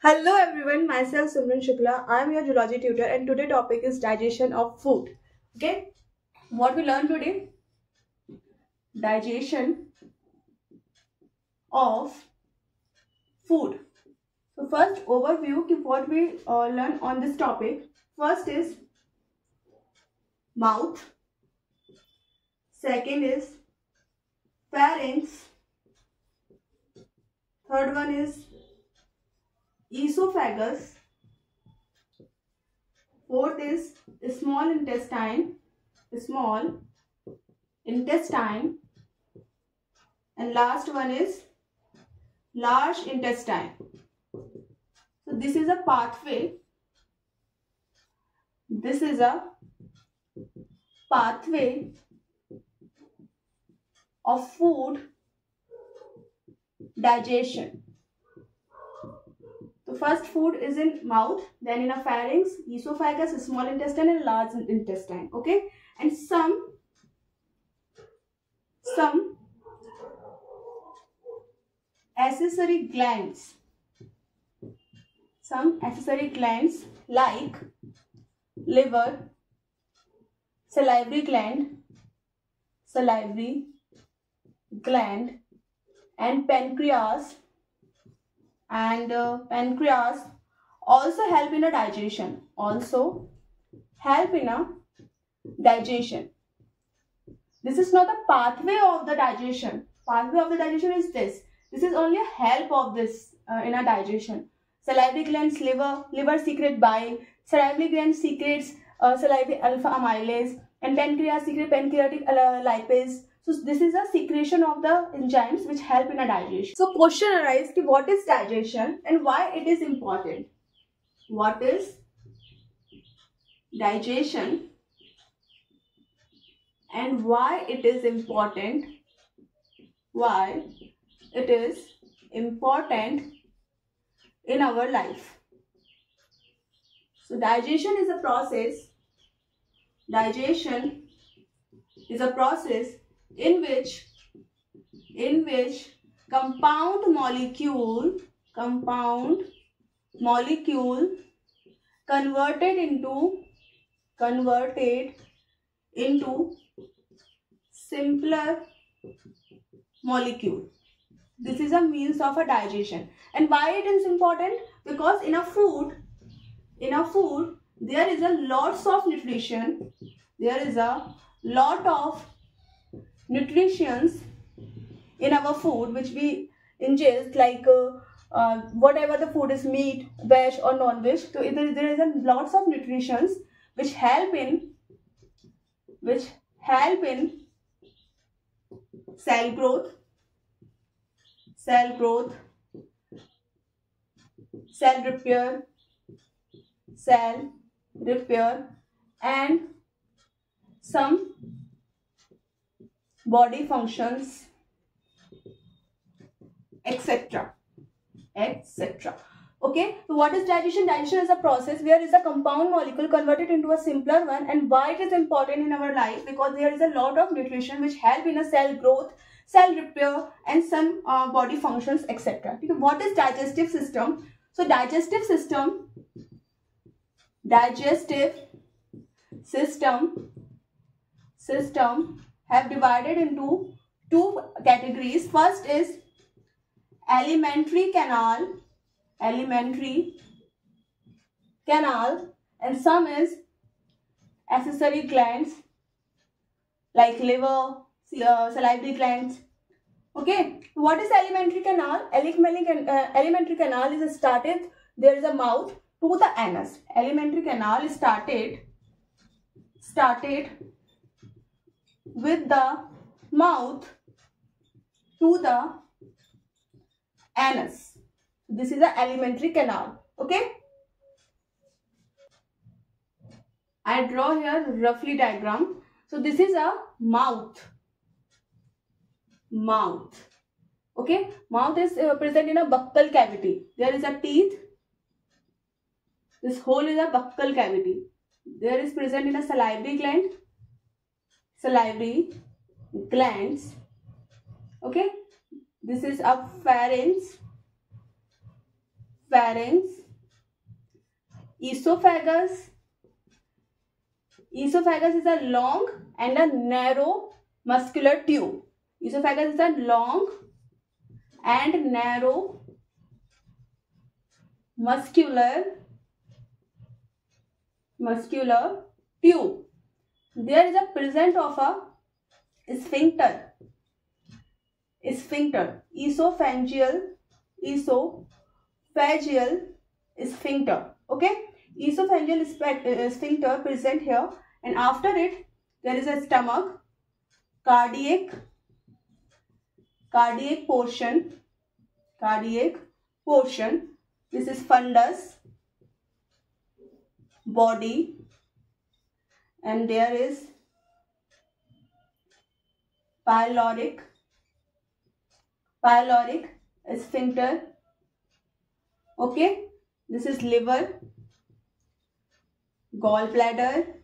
Hello everyone, myself Simran Shukla. I am your zoology tutor and today topic is digestion of food. Okay, what we learn today? Digestion of food. So first overview ki what we learn on this topic. First is mouth. Second is pharynx. Third one is esophagus. Fourth is small intestine. Small intestine. And last one is large intestine. So this is a pathway. This is a pathway of food digestion. So first food is in mouth, then in a pharynx, esophagus, small intestine and large intestine. Okay, and some accessory glands. Some accessory glands like liver, salivary gland and pancreas also help in a digestion. This is not the pathway of the digestion. Pathway of the digestion is this. This is only a help of this in a digestion. Salivary glands, liver secrete bile. Salivary gland secretes salivary alpha amylase, and pancreas secrete pancreatic lipase. So this is a secretion of the enzymes which help in a digestion. So question arises ki what is digestion and why it is important? What is digestion and why it is important? Why it is important in our life? So digestion is a process. Digestion is a process in which compound molecule converted into simpler molecule. This is a means of a digestion. And why it is important? Because in a food there is a lots of nutrition. There is a lot of nutritions in our food which we ingest, like whatever the food is, meat, veg or non-veg. So there is a lots of nutritions which help in cell growth, cell repair and some body functions, etc. Okay, so what is digestion? Digestion is a process where is a compound molecule converted into a simpler one. And why it is important in our life? Because there is a lot of nutrition which help in a cell growth, cell repair and some body functions, etc. What is digestive system? So digestive system have divided into two categories. First is alimentary canal and some is accessory glands like liver, salivary glands. Okay, what is alimentary canal? Alimentary canal is started, there is a mouth to the anus. Alimentary canal is started with the mouth to the anus. This is the alimentary canal. Okay, I draw here roughly diagram. So this is a mouth. Okay, mouth is present in a buccal cavity. There is a teeth. This hole is a buccal cavity. There is present in a salivary glands. Okay, this is a pharynx. pharynx, esophagus. Esophagus is a long and a narrow muscular tube. Esophagus is a long and narrow muscular tube. There is a presence of a sphincter, esophageal sphincter. Okay, esophageal sphincter present here, and after it there is a stomach, cardiac portion. This is fundus, body, and there is pyloric sphincter. Okay, this is liver, gallbladder.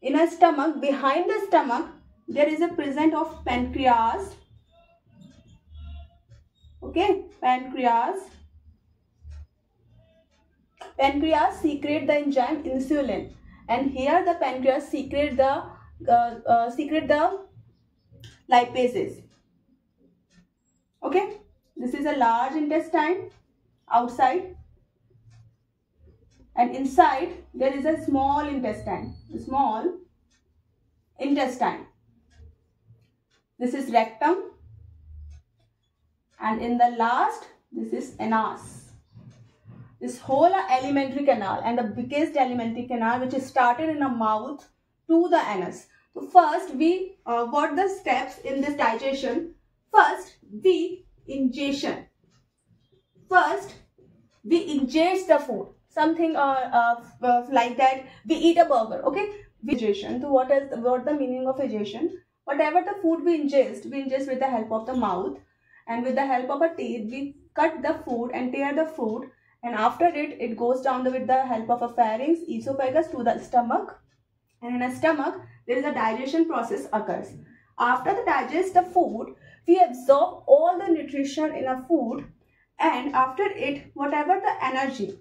In a stomach, behind the stomach, there is a presence of pancreas. Okay, pancreas secrete the enzyme insulin, and here the pancreas secrete the lipases. Okay, this is a large intestine outside, and inside there is a small intestine. This is rectum, and in the last, this is anus. This whole alimentary canal, and the biggest alimentary canal, which is started in the mouth to the anus. So first we what the steps in this digestion. First we ingest the food, something like that. We eat a burger. Okay, digestion. So what the meaning of digestion? Whatever the food we ingest with the help of the mouth, and with the help of a teeth we cut the food and tear the food, and after it goes down with the help of a pharynx, esophagus to the stomach, and in a stomach there is a digestion process occurs. After the digest the food, we absorb all the nutrition in a food, and after it whatever the energy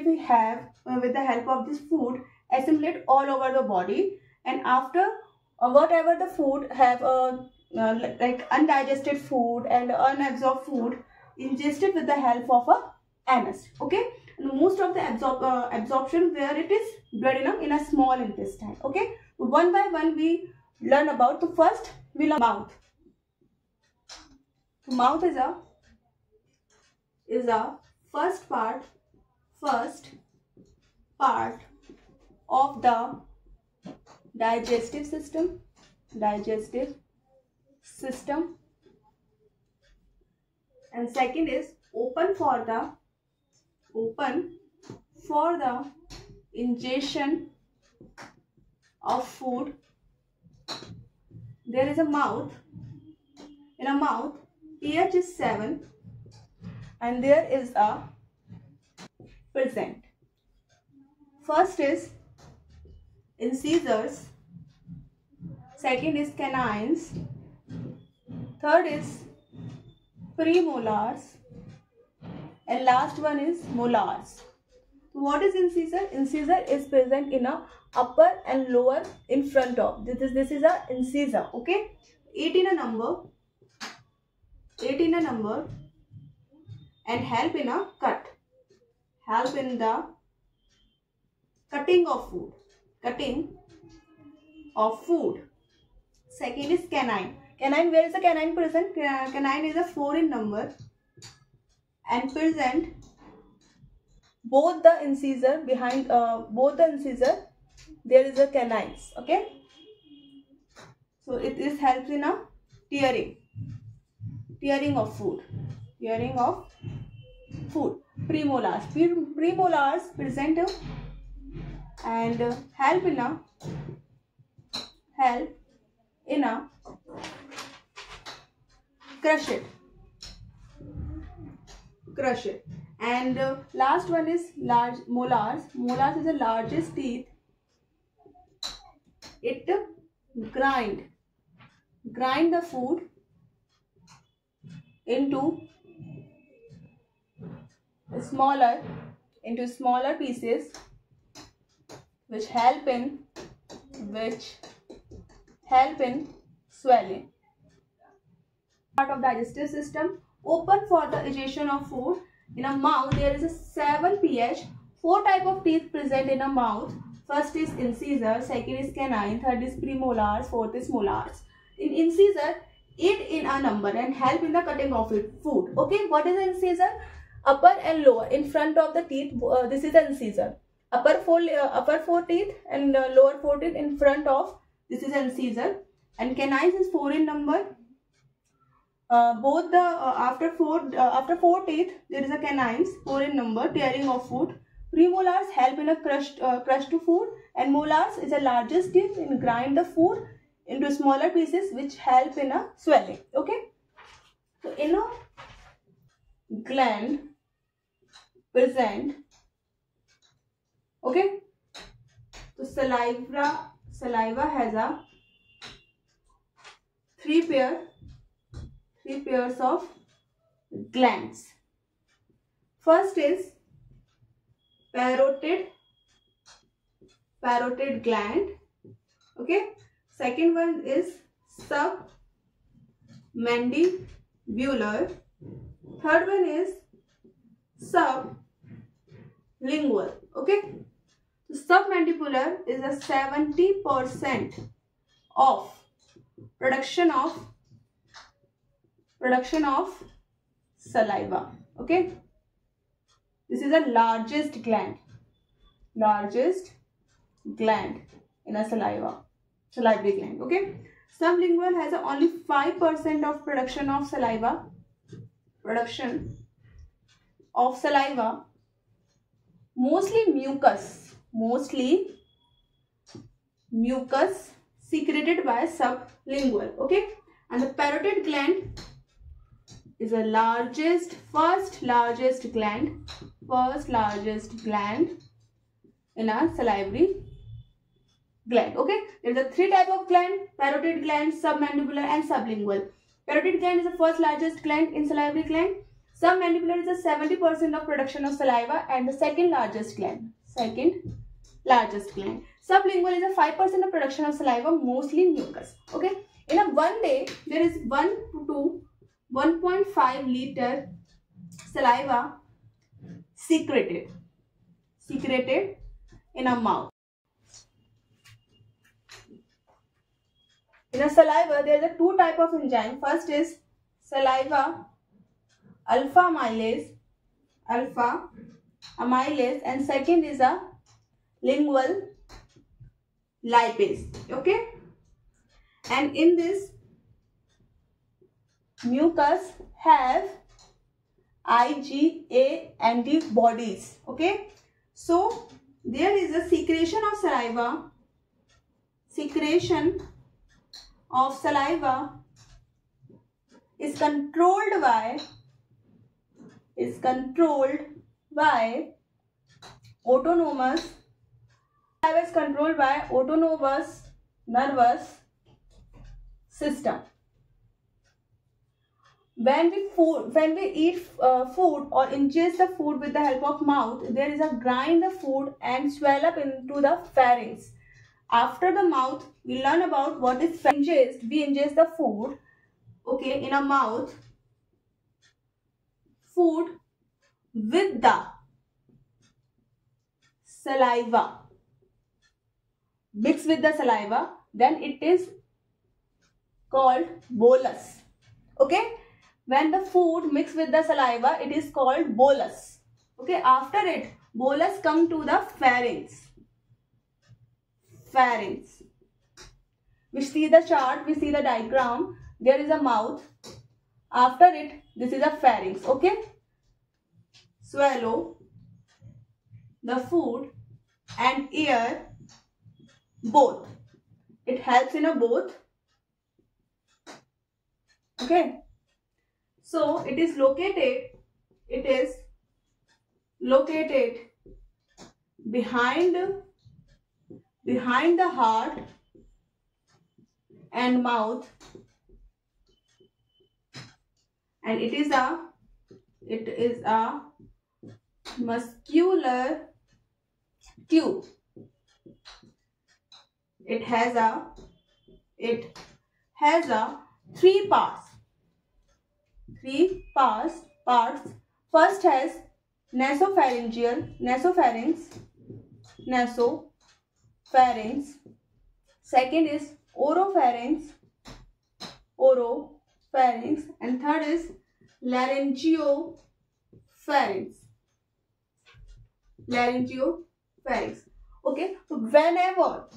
we have with the help of this food assimilate all over the body, and after whatever the food have like undigested food and unabsorbed food ingested with the help of a anus. Okay, and most of the absorption where it is blood in a small intestine. Okay, one by one we learn about. So first we learn mouth. So mouth is a first part of the digestive system, and second is open for the ingestion of food. There is a mouth. In a mouth, pH is 7, and there is a present. First is incisors, second is canines, third is premolars, and last one is molars. What is incisor? Incisor is present in a upper and lower in front of. This is a incisor. Okay, 18 a number, and help in a cut. Help in the cutting of food. Second is canine. Canine, where is the canine present? Canine is a 4 in number and present both the incisor behind both the incisor there is a canines. Okay, so it is helps in a tearing of food. Premolars present and help in a crush it. And last one is large molars. Molars is the largest teeth. It grind the food into smaller pieces, which help in swelling. Part of digestive system, open for the digestion of food. In a mouth there is a 7 pH, 4 type of teeth present in a mouth. First is incisor, second is canine, third is premolars, fourth is molars. In incisor, aid in a number and help in the cutting of food. Okay, what is the incisor? Upper and lower in front of the teeth, this is the incisor. Upper four teeth and lower 4 teeth in front of, this is the incisor. And canines is 4 in number. Both the after four teeth there is a canines, 4 in number, tearing of food. Premolars help in a crush to food, and molars is the largest teeth in grind the food into smaller pieces, which help in a swelling. Okay, so in a gland present, okay, so saliva has a three pairs of glands. First is parotid gland. Okay. Second one is submandibular. Third one is sublingual. Okay. So submandibular is a 70% of production of saliva. Okay, this is the largest gland in a salivary gland. Okay, sublingual has only 5% of production of saliva. Mostly mucus secreted by sublingual. Okay, and the parotid gland is the first largest gland in a salivary gland. Okay, there is a 3 type of gland: parotid gland, submandibular, and sublingual. Parotid gland is the first largest gland in salivary gland. Submandibular is the 70% of production of saliva and the second largest gland. Sublingual is a 5% of production of saliva, mostly mucus. Okay, in a one day there is 1 to 1.5 liter saliva secreted in a mouth. In a saliva there is a 2 type of enzyme. First is saliva alpha amylase, and second is a lingual lipase. Okay, and in this mucus have IgA antibodies. Okay, so there is a secretion of saliva is controlled by autonomous nervous system. When we eat food or ingest the food with the help of mouth, there is a grind the food and swell up into the pharynx. After the mouth, we learn about what is ingest. We ingest the food, okay, in a mouth, food with the saliva, mixed with the saliva, then it is called bolus. Okay, when the food mixed with the saliva, it is called bolus. Okay, after it, bolus come to the pharynx. We see the chart, we see the diagram. There is a mouth. After it, this is a pharynx. Okay, swallow the food and air, both. It helps in a both. Okay, so it is located behind the heart and mouth and it is a muscular tube. It has a three parts. First has nasopharynx. Second is oropharynx, and third is laryngopharynx. Okay, so whenever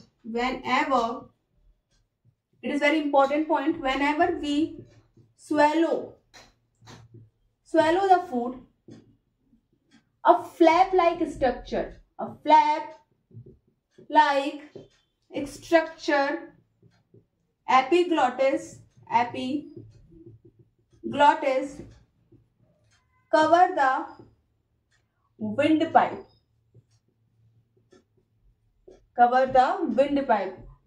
it is very important point, whenever we swallow the food, a flap-like structure, epiglottis cover the windpipe.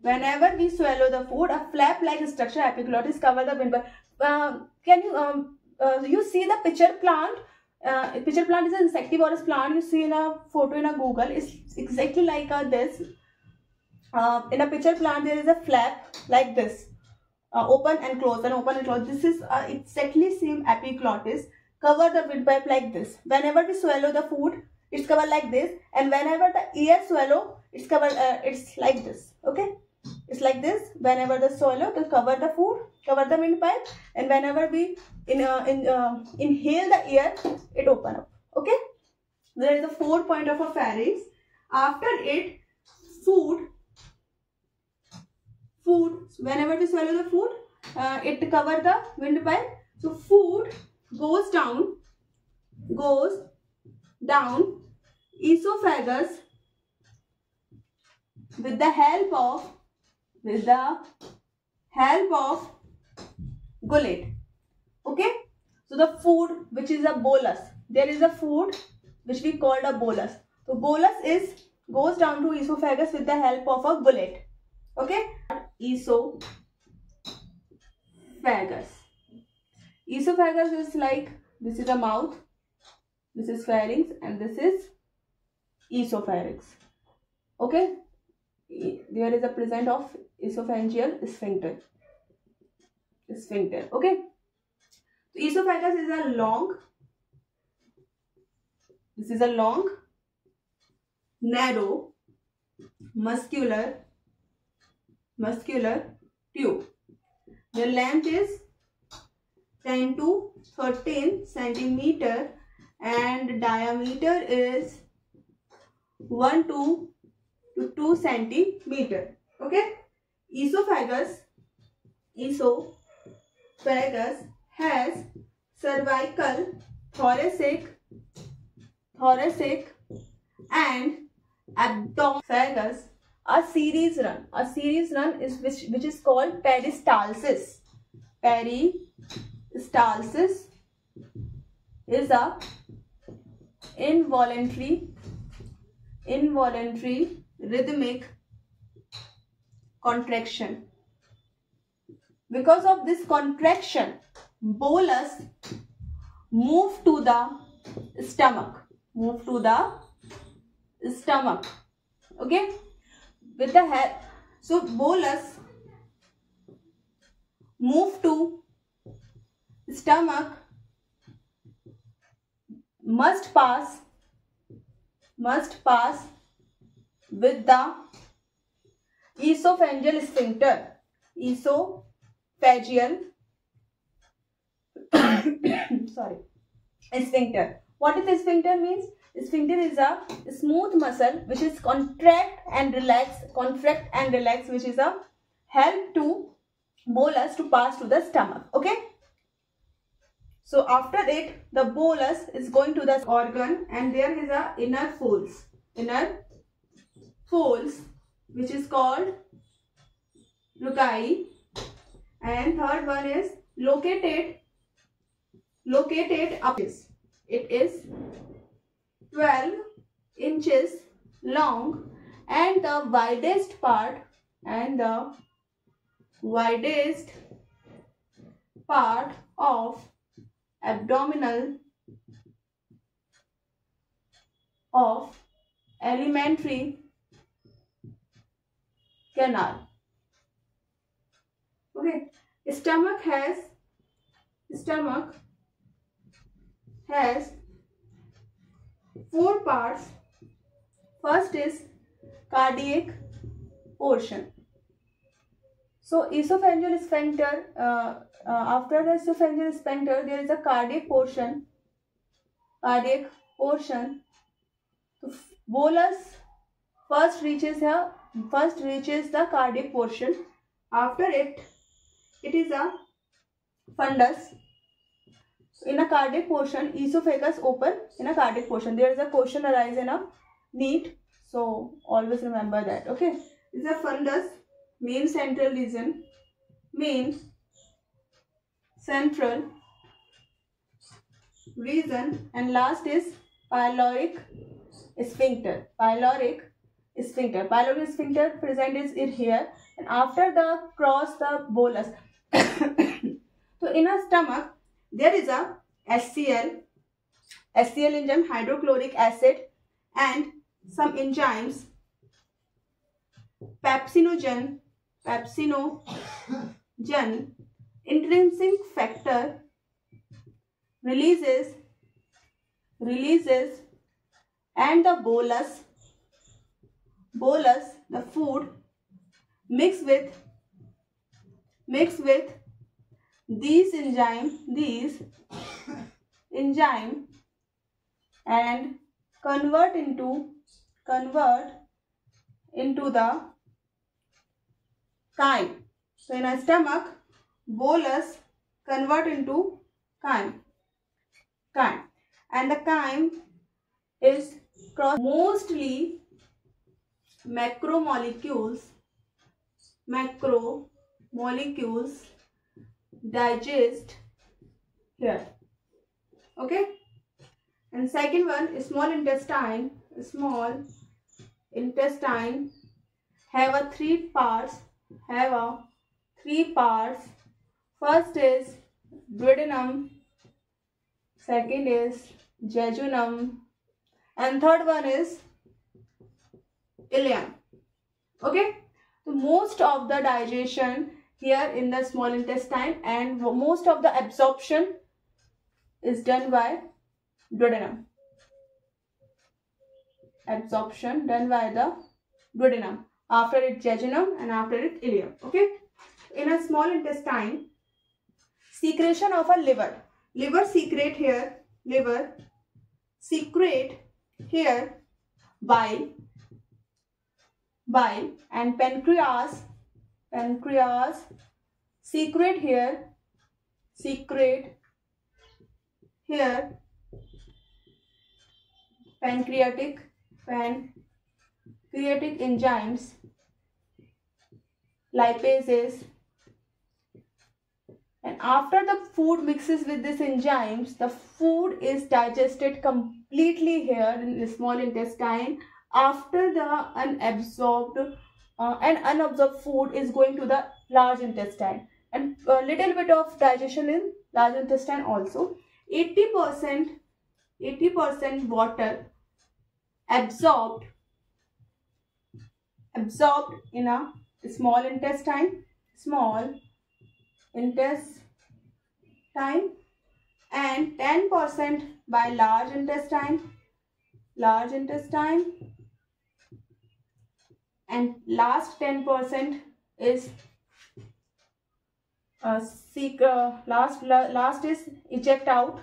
Whenever we swallow the food, a flap-like structure, epiglottis, cover the windpipe. Can you see the pitcher plant? Pitcher plant is an insectivorous plant. You see in a photo in a Google. It's exactly like this. In a pitcher plant, there is a flap like this, open and close, and open and close. This is exactly same epiglottis. Cover the windpipe like this. Whenever we swallow the food, it's covered like this, and whenever the ear swallow, it's covered. It's like this. Okay, it's like this. Whenever the swallow, to cover the food, cover the windpipe, and whenever we inhale the air, it open up. Okay, there is a 4 point of a pharynx. After it, food. Whenever we swallow the food, it cover the windpipe. So food goes down esophagus with the help of gullet. Okay, so the food which is a bolus, there is a food which we called a bolus. So bolus goes down to esophagus with the help of a gullet. Okay, esophagus is like, this is a mouth, this is pharynx, and this is esopharynx. Okay, there is a present of esophageal sphincter. Okay, so esophagus is a long, narrow, muscular tube. The length is 10 to 13 centimeter and diameter is 1 to 2 centimeter. Okay, esophagus has cervical, thoracic and abdominal. A series run is which is called peristalsis. Peristalsis is a involuntary rhythmic contraction. Because of this contraction, bolus move to the stomach. Okay, with the help, so bolus move to stomach, must pass with the esophageal sphincter. Sphincter. What is sphincter means? Sphincter is a smooth muscle which is contract and relax, which is a help to bolus to pass to the stomach. Okay, so after it, the bolus is going to the organ, and there is a inner folds which is called nuclei, and third one is located up. It is 12 inches long, and the widest part of abdominal of alimentary canal. Okay, stomach has 4 parts. First is cardiac portion. So esophageal sphincter, after the esophageal sphincter, there is a cardiac portion. So bolus first reaches the cardiac portion. After it is a fundus. In a cardiac portion, esophagus open in a cardiac portion. There is a question arise in a NEET, so always remember that. Okay, this is a fundus, main central region, and last is pyloric sphincter. Pyloric sphincter present is here, and after the cross the bolus. So in a stomach there is a HCl enzyme, hydrochloric acid, and some enzymes, pepsinogen, intrinsic factor releases, and the bolus, the food mix with these enzyme and convert into the chyme. So in a stomach, bolus convert into chyme, and the chyme is mostly macromolecules digest here. Okay, and second one is small intestine have a three parts. First is duodenum, second is jejunum, and third one is ileum. Okay, so most of the digestion here in the small intestine and most of the absorption is done by duodenum. Absorption done by the duodenum. After it jejunum and after it ileum. Okay. In a small intestine, secretion of a liver secrete here bile, and pancreas secrete here pancreatic enzymes, lipases, and after the food mixes with these enzymes, the food is digested completely here in the small intestine. After the unabsorbed food is going to the large intestine, and a little bit of digestion in large intestine also. 80% water absorbed in a small intestine, and 10% by large intestine, and last 10% is last is eject out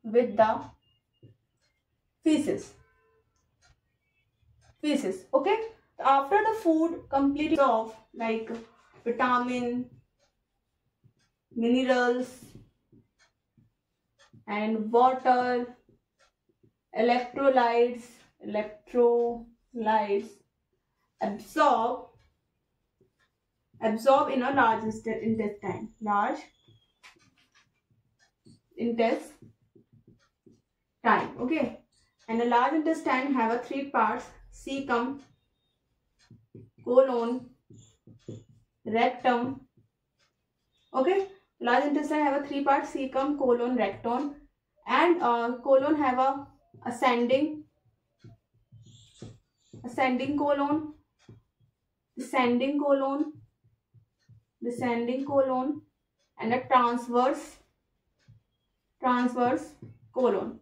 with the feces. Okay, after the food completely absorbed, like vitamin, minerals, and water, electrolytes absorb in a large intestine. Okay, and a large intestine have a three parts: cecum, colon, rectum. Okay, Large intestine have a three parts: cecum, colon, rectum, and colon have a ascending colon, descending colon, and a transverse colon.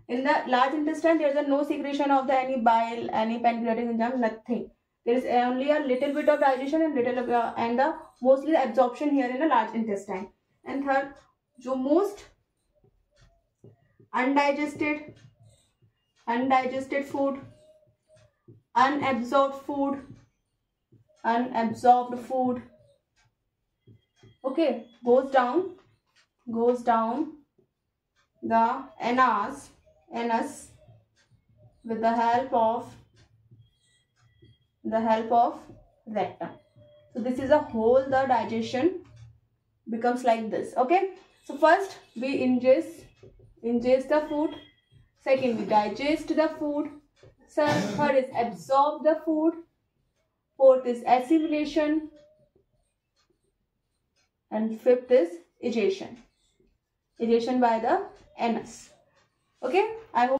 In the large intestine, there is no secretion of the any bile, any pancreatic enzyme, nothing. There is only a little bit of digestion and the mostly the absorption here in the large intestine. And third, जो most undigested food, unabsorbed food, okay, goes down the anus with the help of rectum. So this is a whole, the digestion becomes like this. Okay, so first we ingest the food, second we digest the food, third is absorb the food, fourth is assimilation, and fifth is egestion by the anus. Okay, I hope